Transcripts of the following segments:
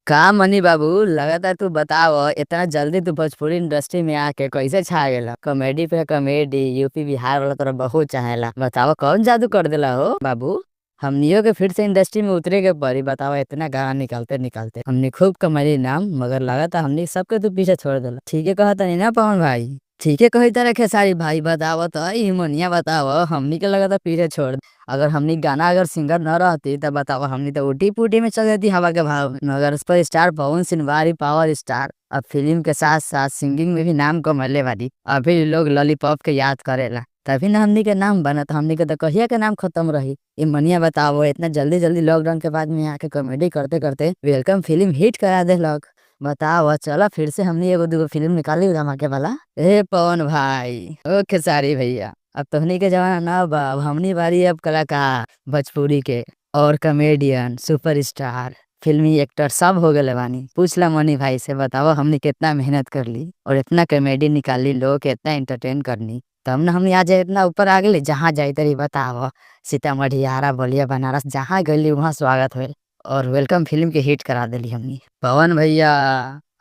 का मनी बाबू लगातार तू बताव इतना जल्दी तू भोजपुरी इंडस्ट्री में आके कैसे छा गेला। कॉमेडी पे कॉमेडी यूपी बिहार वाला तोरा बहुत चाहेला। बताओ कौन जादू कर देला हो बाबू। हमनियों के फिर से इंडस्ट्री में उतरे के पड़ी। बताओ इतना गाना निकालते निकालते हमने खूब कमाई नाम, मगर लगातार हमने सबके तू पीछे छोड़ देला। ठीक है कहता नहीं ना पवन भाई। ठीक है कही तरह खेसारी भाई बताव तो हिमोनिया बताव हमनी के लगातार पीछे छोड़ दे। अगर हमनी गाना अगर सिंगर न रहती तब बताओ हमनी तो उठी पुटी में चल जाती हवा के भाव में। मगर उस पर star Pawan Singh power star अब फिल्म के साथ साथ सिंगिंग में भी नाम कमैले वाली। अभी लोग लॉलीपॉप के याद करेला तभी ना हमनी के नाम बना। तो हमनी के तो कहिया के नाम खत्म रही। ये मनिया बताओ इतना जल्दी जल्दी लॉकडाउन के बाद में यहाँ के कॉमेडी करते करते वेलकम फिल्म हिट करा दे लोग। बताओ चला फिर से हमने एगो दूगो फिल्म निकाली धमाके वाला। ए पवन भाई ओ खेसारी भैया अब तोहनी के जमाना ना बा। अब हमनी बारी अब कलाकार भोजपुरी के और कॉमेडियन सुपरस्टार फिल्मी एक्टर सब हो गए बानी। पूछला मनी भाई से बताओ हमने कितना मेहनत कर ली और इतना कॉमेडी निकाली लोग के इतना एंटरटेन करनी। तब ना हमने आज इतना ऊपर आ गए। जहाँ जाई तरी बताओ सीतामढ़ी आरा बलिया बनारस जहाँ गई वहाँ स्वागत हुए और वेलकम फिल्म के हिट करा दिली हमनी। पवन भैया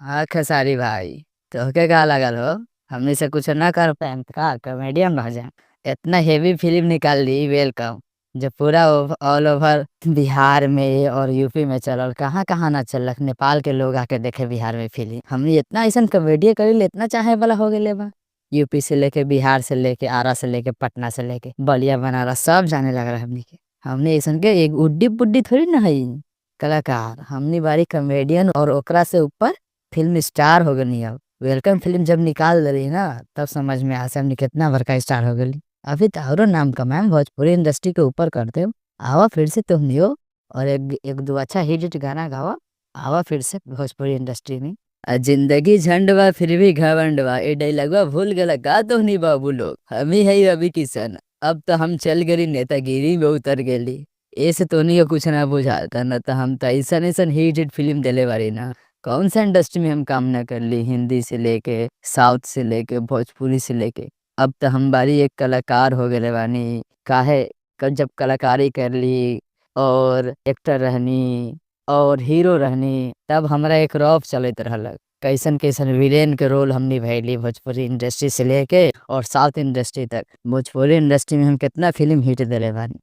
हाँ खेसारी भाई तो के का लगल हो हमने से कुछ ना कर पाए का कॉमेडियन रह जाए। इतना हेवी फिल्म निकाल ली वेलकम जो पूरा ऑल ओवर बिहार में और यूपी में चलल। कहाँ कहाँ ना चल नेपाल के लोग आके देखे बिहार में फिल्म। हमने इतना ऐसा कॉमेडी करी इतना चाहे वाला हो गए बा। यूपी से लेके बिहार से लेके आरा से लेके पटना से लेके बलिया बनारस सब जाने लग रहा है। हमने ऐसा के एक उड्डी पुड्डी थोड़ी ना है कलाकार। हमने बारी कॉमेडियन और ओकरा से ऊपर फिल्म स्टार हो गई। अब वेलकम फिल्म जब निकाल दे रही ना तब समझ में आसे हमने कितना बड़का स्टार हो गई। अभी तो नाम कमाए भोजपुरी इंडस्ट्री के ऊपर करते हो। आवा फिर से तुम हो और एक दो अच्छा हिट गाना गावा। आवा फिर से भोजपुरी इंडस्ट्री में। जिंदगी झंडवा फिर भी घमंडवा ए डायलॉगवा भूल गला का तो नहीं बाबू लोग। हम ही है रवि किशन अब तो हम चल गई नेतागिरी में उतर गेली। ऐसे तो नहीं कुछ ना बुझाता ना तो हम तो ऐसा ऐसा हिट फिल्म दिले बारी ना। कौन सा इंडस्ट्री में हम काम ना कर ली। हिंदी से लेके साउथ से लेके भोजपुरी से लेके अब तो हम बारी एक कलाकार हो गए बानी। काहे जब कलाकारी कर ली और एक्टर रहनी और हीरो रहनी तब हमारा एक रॉफ चलत रहल। कैसन कैसन विलेन के रोल हम निभाइली भोजपुरी इंडस्ट्री से लेके और साउथ इंडस्ट्री तक। भोजपुरी इंडस्ट्री में हम कितना फिल्म हिट दिले बानी।